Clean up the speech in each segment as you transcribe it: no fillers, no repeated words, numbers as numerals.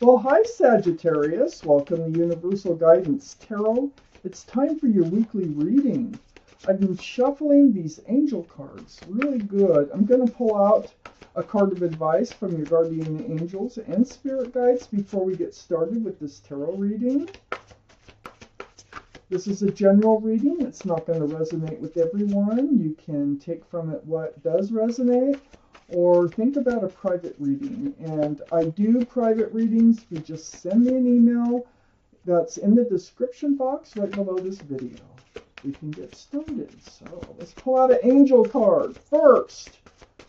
Well, hi Sagittarius. Welcome to Universal Guidance Tarot. It's time for your weekly reading. I've been shuffling these angel cards. Really good. I'm going to pull out a card of advice from your guardian angels and spirit guides before we get started with this tarot reading. This is a general reading. It's not going to resonate with everyone. You can take from it what does resonate, or think about a private reading. And I do private readings. You just send me an email that's in the description box right below this video. We can get started. So let's pull out an angel card first.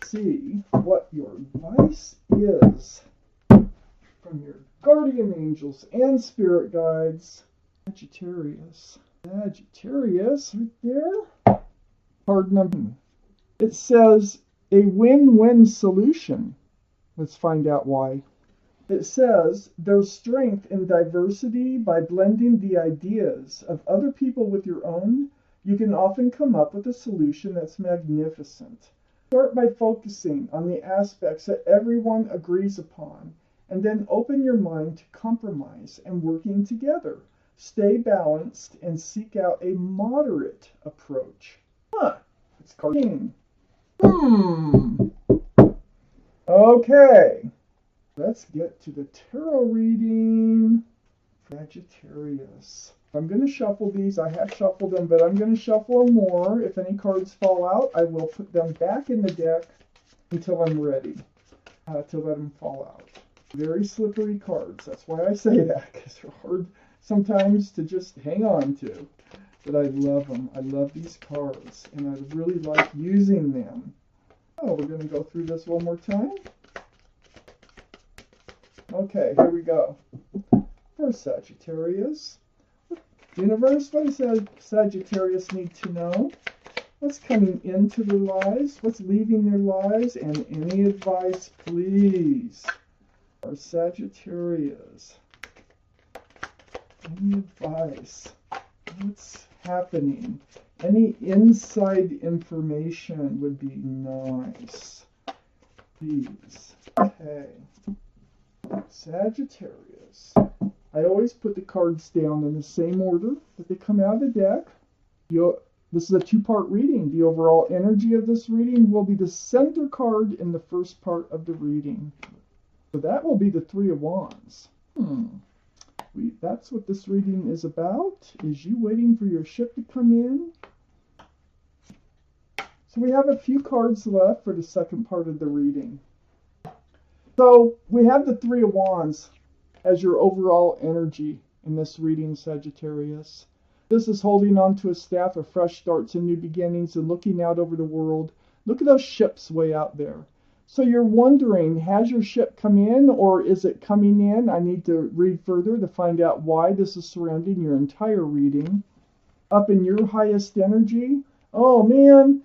See what your advice is from your guardian angels and spirit guides. Sagittarius. Sagittarius right there. Card number. It says a win-win solution. Let's find out why. It says there's strength in diversity. By blending the ideas of other people with your own, you can often come up with a solution that's magnificent. Start by focusing on the aspects that everyone agrees upon, and then open your mind to compromise and working together. Stay balanced and seek out a moderate approach. It's card. Okay, let's get to the tarot reading. Sagittarius. I'm going to shuffle these. I have shuffled them, but I'm going to shuffle them more. If any cards fall out, I will put them back in the deck until I'm ready to let them fall out. Very slippery cards. That's why I say that, because they're hard sometimes to just hang on to. But I love them. I love these cards, and I really like using them. Oh, we're going to go through this one more time. Okay, here we go. For Sagittarius. Universe, what does Sagittarius need to know? What's coming into their lives? What's leaving their lives? And any advice, please. For Sagittarius. Any advice? What's happening? Any inside information would be nice. Please. Okay. Sagittarius. I always put the cards down in the same order that they come out of the deck. This is a two-part reading. The overall energy of this reading will be the center card in the first part of the reading. So that will be the Three of Wands. That's what this reading is about, is you waiting for your ship to come in. So we have a few cards left for the second part of the reading. So we have the Three of Wands as your overall energy in this reading, Sagittarius. This is holding on to a staff of fresh starts and new beginnings and looking out over the world. Look at those ships way out there. So you're wondering, has your ship come in or is it coming in? I need to read further to find out why this is surrounding your entire reading. Up in your highest energy. Oh man,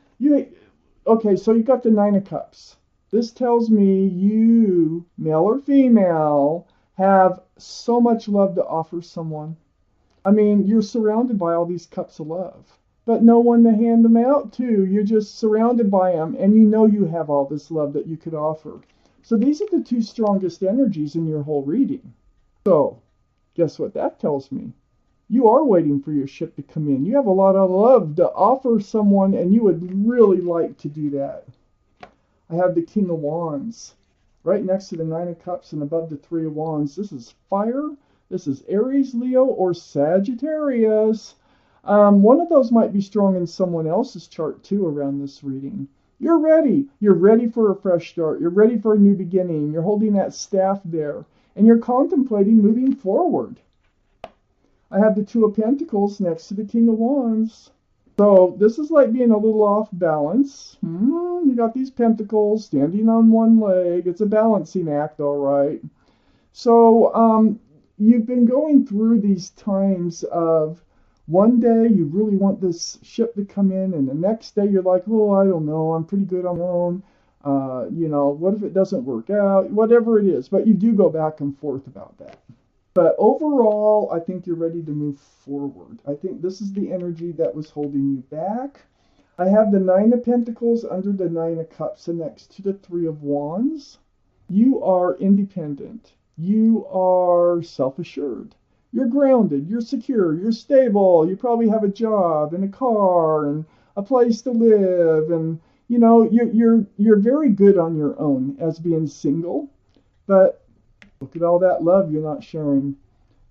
okay, so you got the Nine of Cups. This tells me you, male or female, have so much love to offer someone. I mean, you're surrounded by all these cups of love, but no one to hand them out to. You're just surrounded by them, and you know you have all this love that you could offer. So these are the two strongest energies in your whole reading. So, guess what that tells me? You are waiting for your ship to come in. You have a lot of love to offer someone, and you would really like to do that. I have the King of Wands right next to the Nine of Cups and above the Three of Wands. This is fire. This is Aries, Leo, or Sagittarius. One of those might be strong in someone else's chart too around this reading. You're ready. You're ready for a fresh start. You're ready for a new beginning. You're holding that staff there, and you're contemplating moving forward. I have the Two of Pentacles next to the King of Wands. So this is like being a little off balance. You got these pentacles standing on one leg. It's a balancing act, all right. So you've been going through these times of one day you really want this ship to come in, and the next day you're like, oh, I don't know, I'm pretty good on my own. What if it doesn't work out? Whatever it is. But you do go back and forth about that. But overall, I think you're ready to move forward. I think this is the energy that was holding you back. I have the Nine of Pentacles under the Nine of Cups and next to the Three of Wands. You are independent. You are self-assured. You're grounded, you're secure, you're stable, you probably have a job and a car and a place to live, and you're very good on your own as being single. But look at all that love you're not sharing.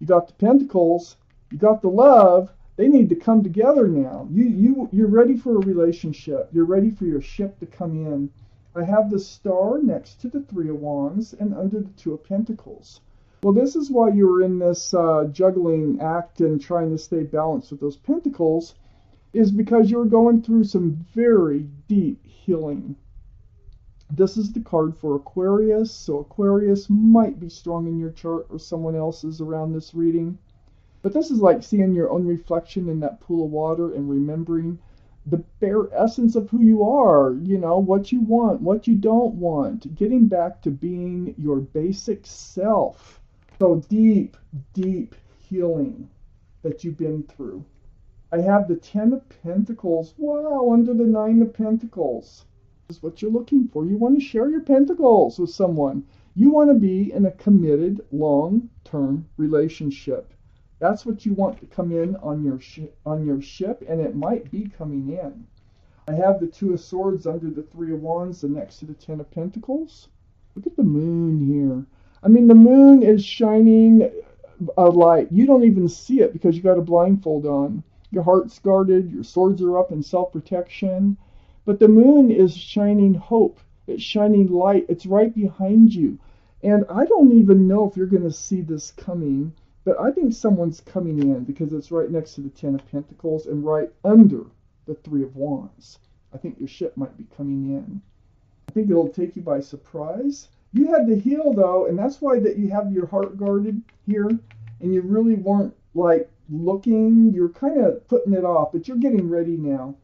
You got the pentacles, you got the love. They need to come together now. You're ready for a relationship. You're ready for your ship to come in. I have the star next to the Three of Wands and under the Two of Pentacles. Well, this is why you were in this juggling act and trying to stay balanced with those pentacles, is because you're going through some very deep healing. This is the card for Aquarius, so Aquarius might be strong in your chart or someone else's around this reading. But this is like seeing your own reflection in that pool of water and remembering the bare essence of who you are, what you want, what you don't want, getting back to being your basic self. So deep, deep healing that you've been through. I have the Ten of Pentacles. Wow, under the Nine of Pentacles. This is what you're looking for. You want to share your pentacles with someone. You want to be in a committed, long-term relationship. That's what you want to come in on your ship, and it might be coming in. I have the Two of Swords under the Three of Wands and next to the Ten of Pentacles. Look at the moon here. I mean, the moon is shining a light. You don't even see it because you got a blindfold on. Your heart's guarded. Your swords are up in self-protection. But the moon is shining hope. It's shining light. It's right behind you. And I don't even know if you're going to see this coming, but I think someone's coming in because it's right next to the Ten of Pentacles and right under the Three of Wands. I think your ship might be coming in. I think it'll take you by surprise. You had to heal, though, and that's why that you have your heart guarded here, and you really weren't, like, looking. You're kind of putting it off, but you're getting ready now.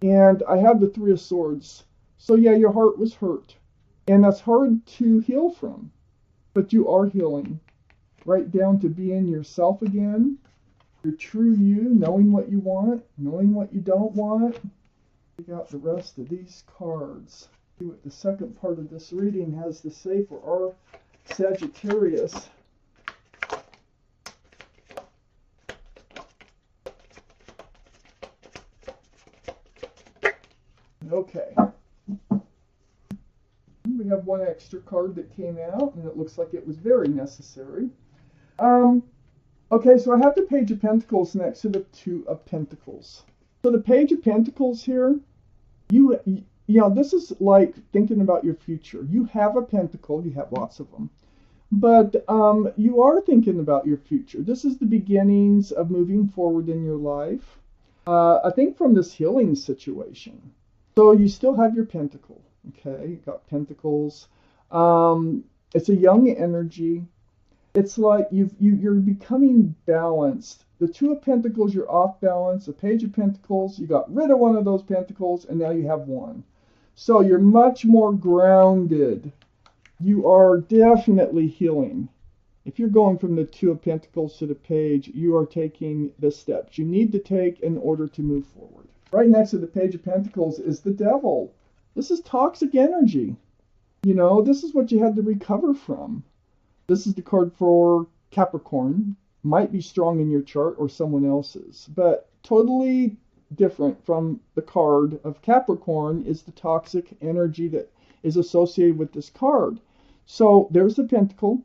And I have the Three of Swords. So, yeah, your heart was hurt, and that's hard to heal from, but you are healing. Right down to being yourself again, your true you, knowing what you want, knowing what you don't want. Take out the rest of these cards. See what the second part of this reading has to say for our Sagittarius. Okay. We have one extra card that came out, and it looks like it was very necessary. Okay, so I have the Page of Pentacles next to the Two of Pentacles. So the Page of Pentacles here, you know, this is like thinking about your future. You have a pentacle, you have lots of them, but you are thinking about your future. This is the beginnings of moving forward in your life. I think from this healing situation. So you still have your pentacle, okay? You got pentacles. It's a young energy. It's like you're becoming balanced. The Two of Pentacles, you're off balance. The Page of Pentacles, you got rid of one of those pentacles, and now you have one. So you're much more grounded. You are definitely healing. If you're going from the Two of Pentacles to the Page, you are taking the steps you need to take in order to move forward. Right next to the Page of Pentacles is the Devil. This is toxic energy. You know, this is what you had to recover from. This is the card for Capricorn. Might be strong in your chart or someone else's, but totally different from the card of Capricorn is the toxic energy that is associated with this card. So there's the pentacle.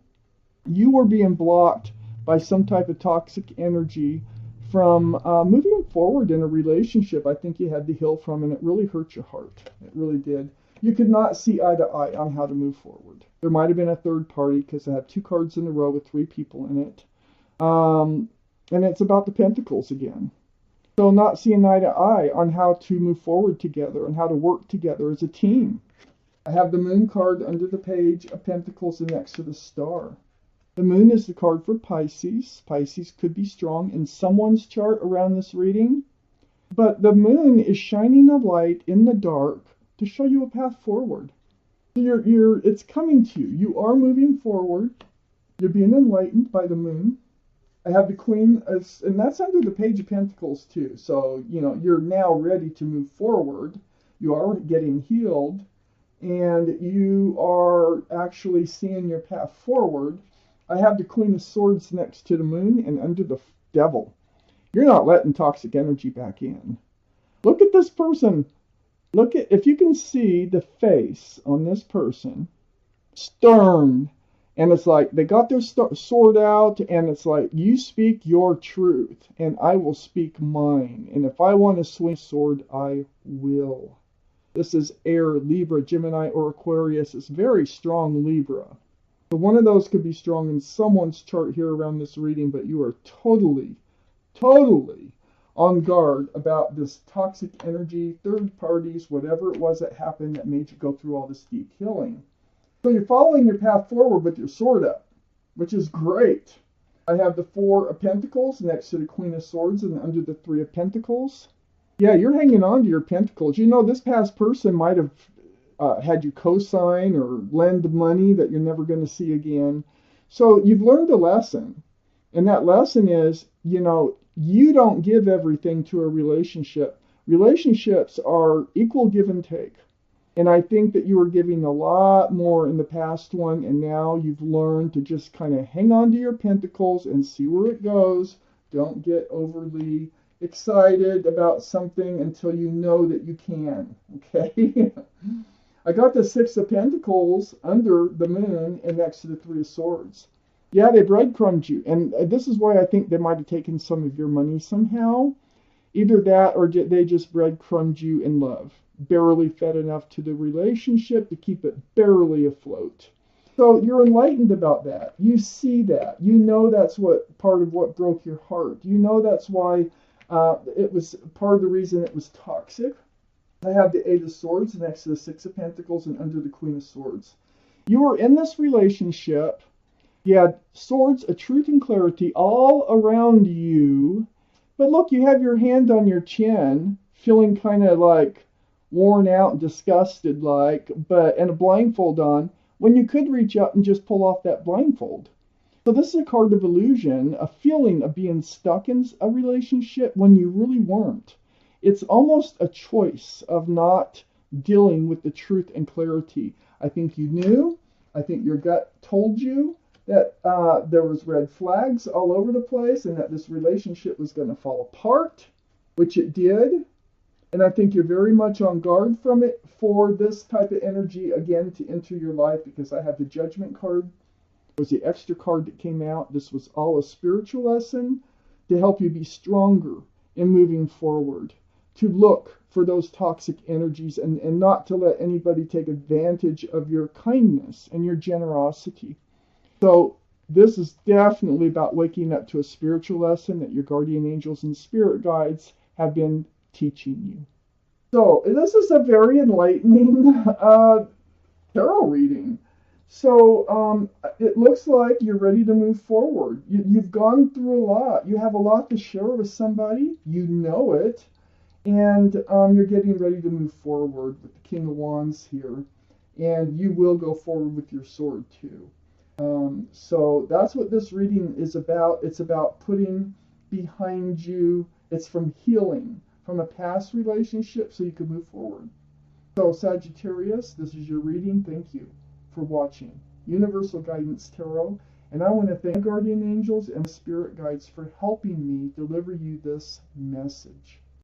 You were being blocked by some type of toxic energy from moving forward in a relationship. I think you had to heal from, and it really hurt your heart. It really did. You could not see eye to eye on how to move forward. There might have been a third party because I have two cards in a row with three people in it. And it's about the pentacles again. So not seeing eye to eye on how to move forward together and how to work together as a team. I have the Moon card under the Page of Pentacles and next to the Star. The Moon is the card for Pisces. Pisces could be strong in someone's chart around this reading. But the Moon is shining a light in the dark to show you a path forward. So it's coming to you. You are moving forward. You're being enlightened by the Moon. I have the Queen, and that's under the Page of Pentacles too. So, you know, you're now ready to move forward. You are getting healed, and you are actually seeing your path forward. I have the Queen of Swords next to the Moon and under the Devil. You're not letting toxic energy back in. Look at this person. Look at, if you can see the face on this person, stern. And it's like they got their sword out, and it's like, you speak your truth, and I will speak mine. And if I want to swing a sword, I will. This is air, Libra, Gemini, or Aquarius. It's very strong Libra. So one of those could be strong in someone's chart here around this reading, but you are totally on guard about this toxic energy, third parties, whatever it was that happened that made you go through all this deep healing. So you're following your path forward with your sword up, which is great. I have the Four of Pentacles next to the Queen of Swords and under the Three of Pentacles. Yeah, you're hanging on to your pentacles. You know, this past person might have had you co-sign or lend money that you're never going to see again. So you've learned a lesson. And that lesson is, you know, you don't give everything to a relationship. Relationships are equal give and take. And I think that you were giving a lot more in the past one, and now you've learned to just kind of hang on to your pentacles and see where it goes. Don't get overly excited about something until you know that you can, okay? I got the Six of Pentacles under the Moon and next to the Three of Swords. Yeah, they breadcrumbed you, and this is why I think they might have taken some of your money somehow. Either that or they just breadcrumbed you in love. Barely fed enough to the relationship to keep it barely afloat. So you're enlightened about that. You see that. You know that's what part of what broke your heart. You know that's why it was part of the reason it was toxic. I have the Eight of Swords next to the Six of Pentacles and under the Queen of Swords. You were in this relationship. You had swords of truth and clarity all around you. But look, you have your hand on your chin, feeling kind of like worn out and disgusted like, and a blindfold on, when you could reach out and just pull off that blindfold. So this is a card of illusion, a feeling of being stuck in a relationship when you really weren't. It's almost a choice of not dealing with the truth and clarity. I think you knew. I think your gut told you that there was red flags all over the place and that this relationship was going to fall apart, which it did. And I think you're very much on guard from it for this type of energy again to enter your life, because I have the Judgment card. It was the extra card that came out. This was all a spiritual lesson to help you be stronger in moving forward, to look for those toxic energies and not to let anybody take advantage of your kindness and your generosity. So this is definitely about waking up to a spiritual lesson that your guardian angels and spirit guides have been teaching you. So this is a very enlightening tarot reading. So it looks like you're ready to move forward. You've gone through a lot. You have a lot to share with somebody. You know it. And you're getting ready to move forward with the King of Wands here. And you will go forward with your sword too. So that's what this reading is about. It's about putting behind you. It's from healing from a past relationship so you can move forward. So Sagittarius, this is your reading. Thank you for watching Universal Guidance Tarot. And I want to thank guardian angels and spirit guides for helping me deliver you this message.